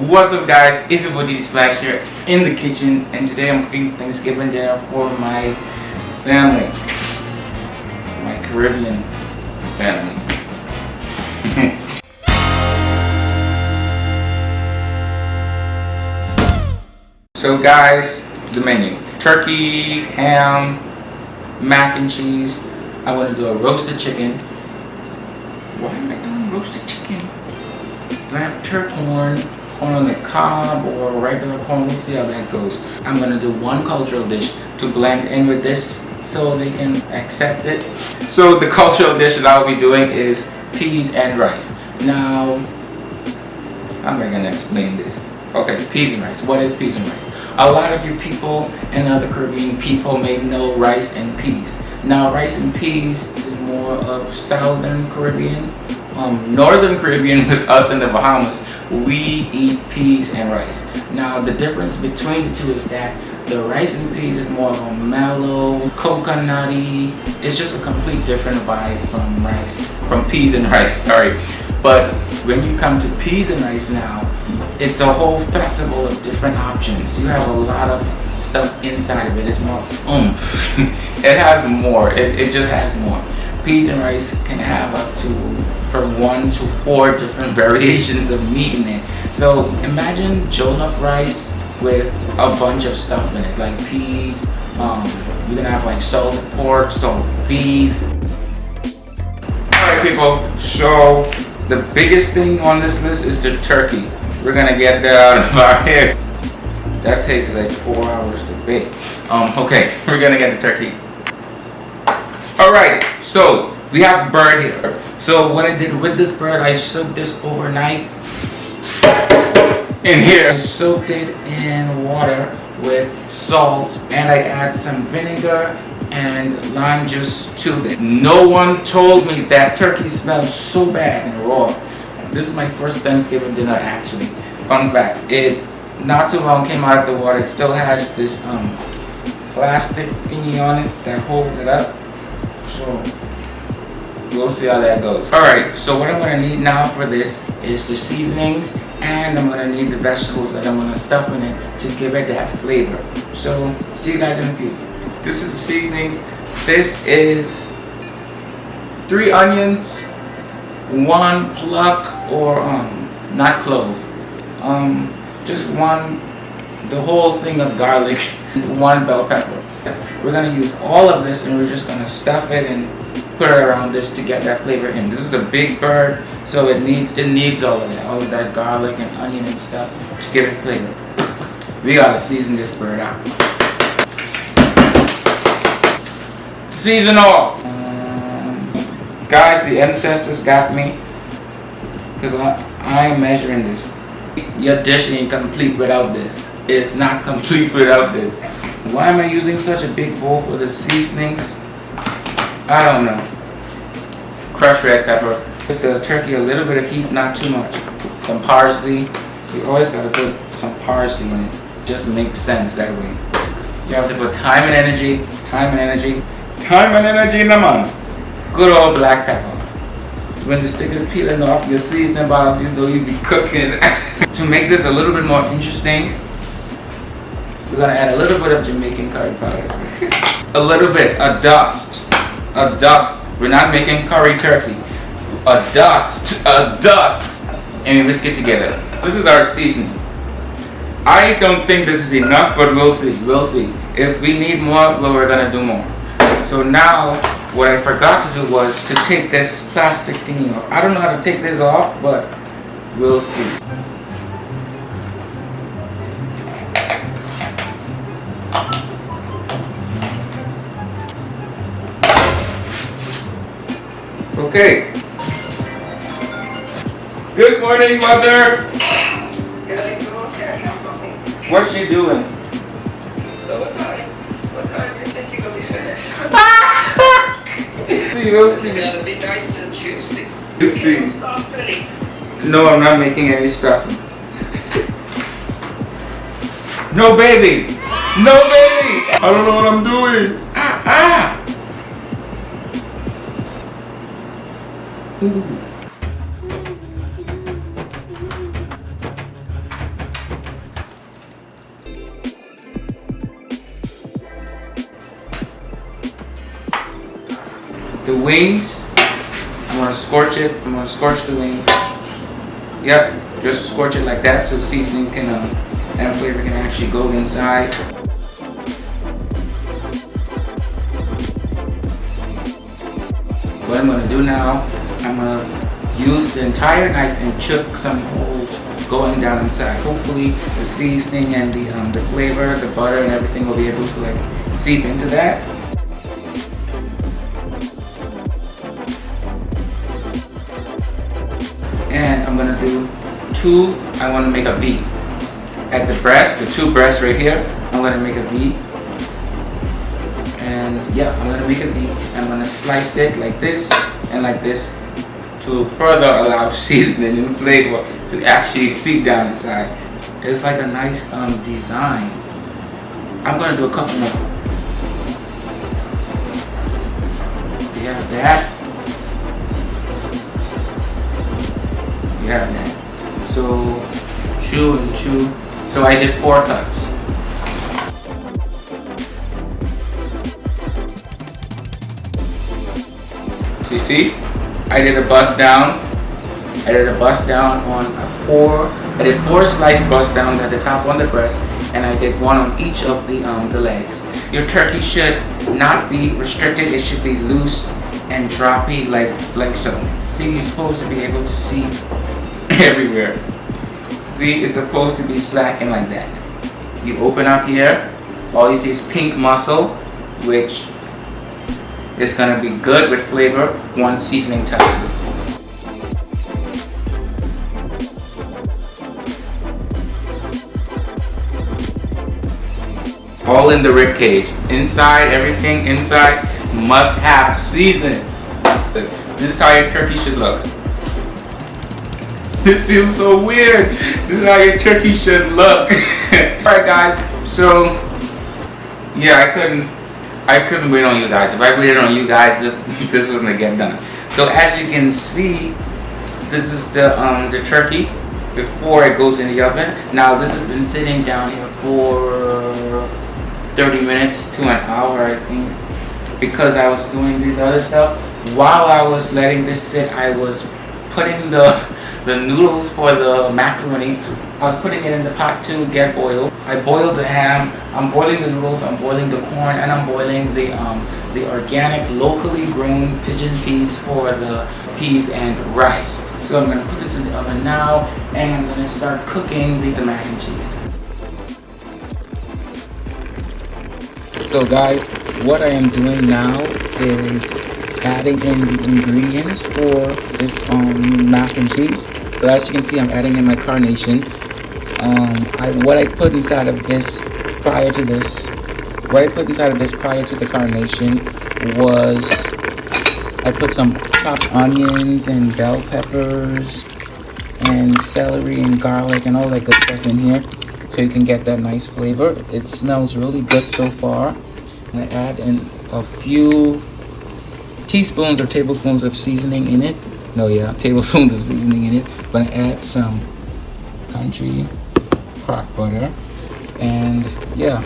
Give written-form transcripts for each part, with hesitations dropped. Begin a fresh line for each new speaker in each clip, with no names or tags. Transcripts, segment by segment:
What's up, guys? It's your boy DJ Splash here in the kitchen, and today I'm cooking Thanksgiving dinner for my family, my Caribbean family. So guys, the menu: turkey, ham, mac and cheese. I want to do a roasted chicken. Why am I doing roasted chicken? Do I have turkey corn on the cob or regular corn? We'll see how that goes. I'm gonna do one cultural dish to blend in with this so they can accept it. So the cultural dish that I'll be doing is peas and rice. Now, how am I gonna explain this? Okay, peas and rice. What is peas and rice? A lot of you people and other Caribbean people may know rice and peas. Now, rice and peas is more of Southern Caribbean. Northern Caribbean, with us in the Bahamas, we eat peas and rice. Now, the difference between the two is that the rice and peas is more of a mellow, coconutty. It's just a complete different vibe from peas and rice. Sorry, but when you come to peas and rice now, it's a whole festival of different options. You have a lot of stuff inside of it. It's more oomph. It has more. It just has more. Peas and rice can have up to from 1 to 4 different variations of meat in it. So imagine jollof rice with a bunch of stuff in it, like peas. You're gonna have like salted pork, salted beef. Alright people, so the biggest thing on this list is the turkey. We're gonna get that out of our hair. That takes like 4 hours to bake. Okay, we're gonna get the turkey. Alright, so we have the bird here. So what I did with this bird, I soaked this overnight in here. I soaked it in water with salt, and I add some vinegar and lime juice to it. No one told me that turkey smells so bad and raw. This is my first Thanksgiving dinner actually. Fun fact, it not too long came out of the water. It still has this plastic thingy on it that holds it up. So we'll see how that goes. Alright, so what I'm gonna need now for this is the seasonings, and I'm gonna need the vegetables that I'm gonna stuff in it to give it that flavor. So see you guys in a few. This is the seasonings. This is 3 onions, 1 pluck or not clove, just the whole thing of garlic, 1 bell pepper. We're gonna use all of this, and we're just gonna stuff it and put it around this to get that flavor in. This is a big bird, so it needs all of that garlic and onion and stuff to give it flavor. We gotta season this bird out. Season all. Guys, the ancestors got me because I am measuring this. Your dish ain't complete without this. It's not complete without this. Why am I using such a big bowl for the seasonings? I don't know. Crushed red pepper. Give the turkey a little bit of heat, not too much. Some parsley. You always gotta put some parsley in it. Just makes sense that way. You have to put time and energy, naman. Good old black pepper. When the stick is peeling off your seasoning bottles, you know you be cooking. To make this a little bit more interesting, we're gonna add a little bit of Jamaican curry powder. A little bit, a dust. We're not making curry turkey. A dust. And we whisk it together. This is our seasoning. I don't think this is enough, but we'll see. If we need more, well, we're gonna do more. So now, what I forgot to do was to take this plastic thingy off. I don't know how to take this off, but we'll see. Okay. Good morning, Mother. What's she doing?
So what time do you think you're going to be finished?
We'll see.
It's going to be nice and juicy.
We'll see.
Stuff ready.
No, I'm not making any stuffing. No, baby. I don't know what I'm doing. Ooh. The wings, I'm gonna scorch it. I'm gonna scorch the wing. Yep, just scorch it like that so seasoning can and flavor can actually go inside. What I'm gonna do now, I'm gonna use the entire knife and chuck some holes going down inside. Hopefully the seasoning and the flavor, the butter and everything will be able to like seep into that. And I'm gonna do two, I wanna make a V. At the breast, the two breasts right here, I'm gonna make a V. And yeah, I'm gonna make a V. I'm gonna slice it like this and like this to further allow seasoning and flavor to actually seep down inside. It's like a nice design. I'm gonna do a couple more. We have that. That. So chew and chew. So I did 4 cuts. So you see, I did a bust down. I did a bust down on I did 4 sliced bust downs at the top on the breast, and I did 1 on each of the legs. Your turkey should not be restricted. It should be loose and droppy like so. See, you're supposed to be able to see everywhere. See, it's supposed to be slacking like that. You open up here, all you see is pink muscle, which is gonna be good with flavor once seasoning touches it. All in the rib cage. Inside, everything inside must have seasoning. This is how your turkey should look. This feels so weird. This is how your turkey should look. Alright guys, so yeah, I couldn't wait on you guys. If I waited on you guys, this was gonna get done. So as you can see, this is the turkey before it goes in the oven. Now this has been sitting down here for 30 minutes to an hour, I think, because I was doing these other stuff. While I was letting this sit, I was putting the noodles for the macaroni. I was putting it in the pot to get boiled. I boiled the ham, I'm boiling the noodles, I'm boiling the corn, and I'm boiling the organic, locally grown pigeon peas for the peas and rice. So I'm gonna put this in the oven now, and I'm gonna start cooking the mac and cheese. So guys, what I am doing now is adding in the ingredients for this mac and cheese. So as you can see, I'm adding in my carnation. What I put inside of this prior to the carnation was I put some chopped onions and bell peppers and celery and garlic and all that good stuff in here, so you can get that nice flavor. It smells really good so far. I add in a few teaspoons or tablespoons of seasoning in it. Tablespoons of seasoning in it. I'm gonna add some country crock butter, and yeah,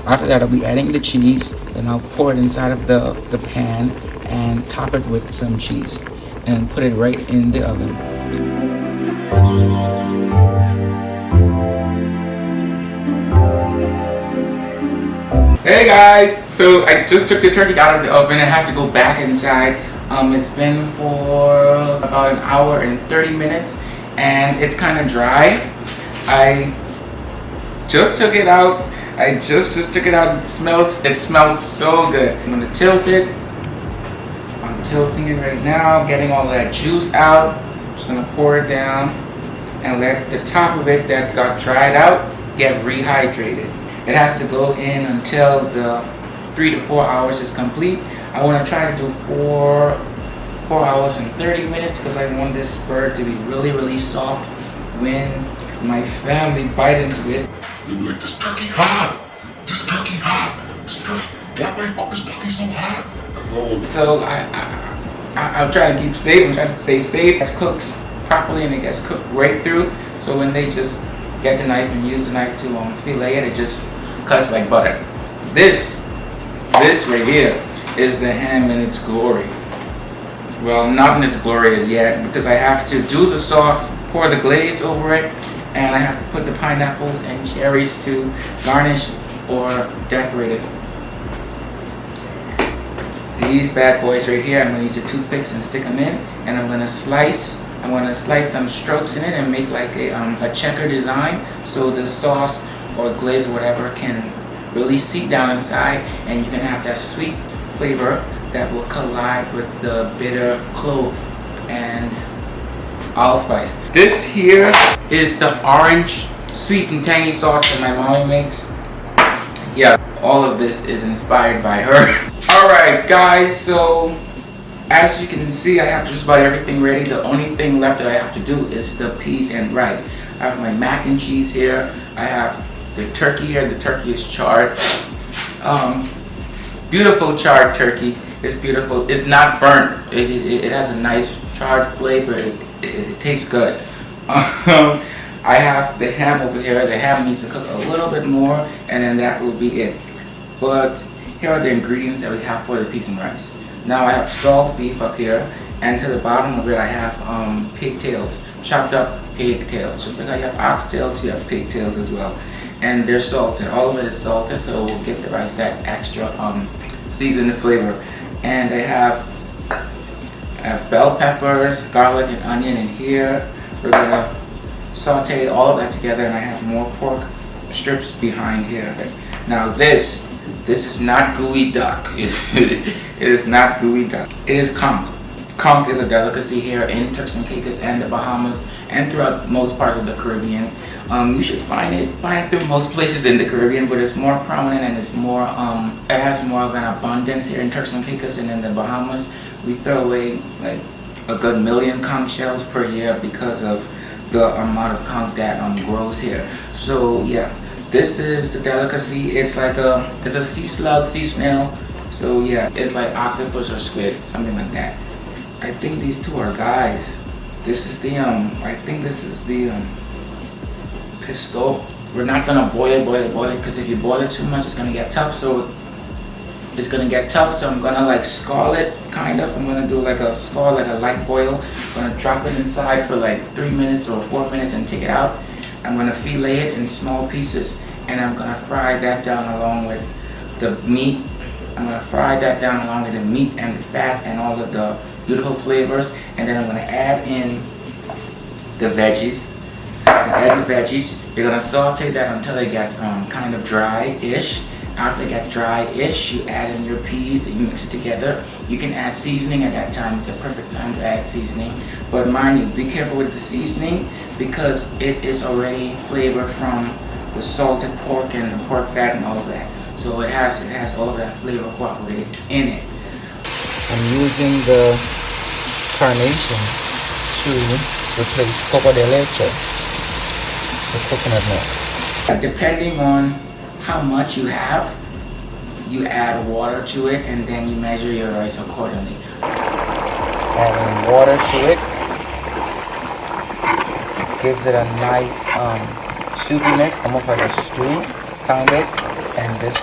after that I'll be adding the cheese, and I'll pour it inside of the pan and top it with some cheese and put it right in the oven. Hey guys, so I just took the turkey out of the oven. It has to go back inside. It's been for about an hour and 30 minutes, and it's kind of dry. I just took it out. I just took it out. It smells so good. I'm gonna tilt it. I'm tilting it right now, getting all that juice out. Just gonna pour it down and let the top of it that got dried out get rehydrated. It has to go in until the 3 to 4 hours is complete. I want to try to do 4 hours and 30 minutes because I want this bird to be really soft when my family bite into it.
They were like, this turkey hot! This turkey hot! This turkey, why make this turkey so hot?
So I'm trying to keep safe. I'm trying to stay safe. It's cooked properly and it gets cooked right through. So when they just get the knife and use the knife to fillet it, it just cuts like butter. This right here is the ham in its glory. Well, nothing as glorious yet because I have to do the sauce, pour the glaze over it, and I have to put the pineapples and cherries to garnish or decorate it. These bad boys right here, I'm going to use the toothpicks and stick them in, and I'm going to slice some strokes in it and make like a checker design so the sauce or glaze or whatever can really seep down inside, and you can have that sweet flavor that will collide with the bitter clove and allspice. This here is the orange sweet and tangy sauce that my mommy makes. Yeah, all of this is inspired by her. Alright guys, so as you can see, I have just about everything ready. The only thing left that I have to do is the peas and rice. I have my mac and cheese here. I have the turkey here. The turkey is charred. Beautiful charred turkey. It's beautiful. It's not burnt. It has a nice charred flavor. It tastes good. I have the ham over here. The ham needs to cook a little bit more, and then that will be it. But here are the ingredients that we have for the peas and rice. Now I have salt beef up here, and to the bottom of it I have pigtails, chopped up pigtails. Just like how you have oxtails, you have pigtails as well. And they're salted. All of it is salted, so we'll give the rice that extra seasoned flavor. And I have bell peppers, garlic, and onion in here. We're gonna saute all of that together, and I have more pork strips behind here. Now this is not gooey duck. It is not gooey duck. It is conch. Conch is a delicacy here in Turks and Caicos and the Bahamas and throughout most parts of the Caribbean. You should find it through most places in the Caribbean, but it's more prominent and it's more it has more of an abundance here in Turks and Caicos and in the Bahamas. We throw away like a good 1 million conch shells per year because of the amount of conch that grows here. So yeah, this is the delicacy. It's like it's a sea slug, sea snail. So yeah, it's like octopus or squid, something like that. I think these two are guys. This is the I think this is the pistol. We're not gonna boil it, because if you boil it too much, it's gonna get tough. So I'm gonna like scald it, kind of. I'm gonna do like a scald, like a light boil. I'm gonna drop it inside for like 3 minutes or 4 minutes and take it out. I'm gonna fillet it in small pieces, and I'm gonna fry that down along with the meat. I'm gonna fry that down along with the meat and the fat and all of the beautiful flavors, and then I'm gonna add in the veggies. You're gonna saute that until it gets kind of dry-ish. After it gets dry-ish, you add in your peas and you mix it together. You can add seasoning at that time. It's a perfect time to add seasoning. But mind you, be careful with the seasoning because it is already flavored from the salted pork and the pork fat and all of that. So it has all of that flavor cooperated in it. I'm using the carnation to replace coco de leche, the coconut milk. Depending on how much you have, you add water to it, and then you measure your rice accordingly. Adding water to it gives it a nice soupiness, almost like a stew, kind of. And this is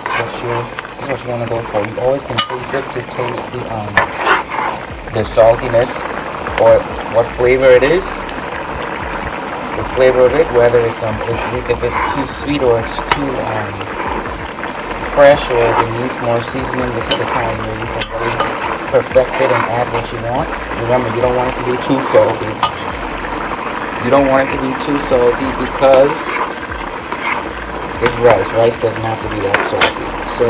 what you want to go for. You always can taste it to taste the saltiness or what flavor it is. The flavor of it, whether it's if it's too sweet or it's too fresh or if it needs more seasoning. This is the time where you can really perfect it and add what you want. Remember, you don't want it to be too salty. You don't want it to be too salty because it's rice. Rice doesn't have to be that salty. So,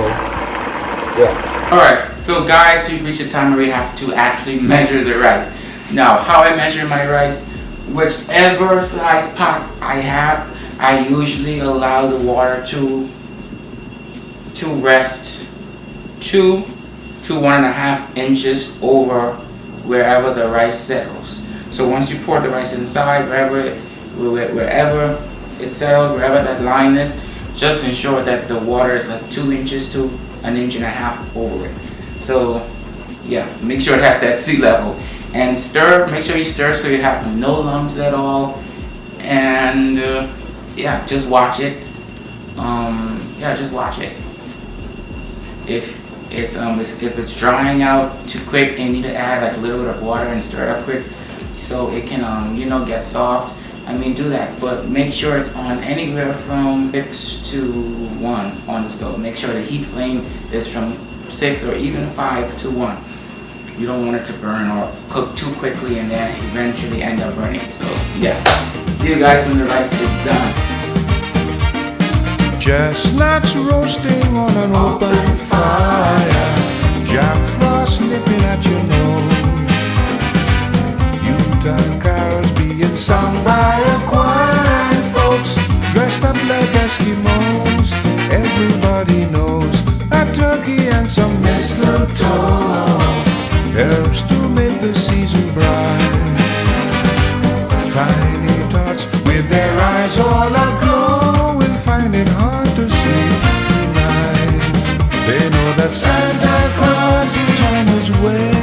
yeah. Alright, so guys, we've reached the time where we have to actually measure the rice. Now, how I measure my rice, whichever size pot I have, I usually allow the water to rest 2 to 1.5 inches over wherever the rice settles. So once you pour the rice inside, wherever it settles, wherever that line is, just ensure that the water is like 2 inches to 1.5 inches over it. So yeah, make sure it has that sea level. And stir, make sure you stir so you have no lumps at all. And yeah, just watch it. Yeah, just watch it. If if it's drying out too quick, you need to add like a little bit of water and stir it up quick, so it can get soft. I mean, do that, but make sure it's on anywhere from 6 to 1 on the stove. Make sure the heat flame is from 6 or even 5 to 1. You don't want it to burn or cook too quickly and then eventually end up burning. So yeah, see you guys when the rice is done.
Chestnuts roasting on an open fire, Jack Frost nipping at your nose, Yuletide carols being sung by a choir, and folks dressed up like Eskimos. Everybody knows a turkey and some mistletoe helps to make the season bright. Tiny tots with their eyes all aglow will find it hard to sleep tonight. They know that Santa Claus is on his way.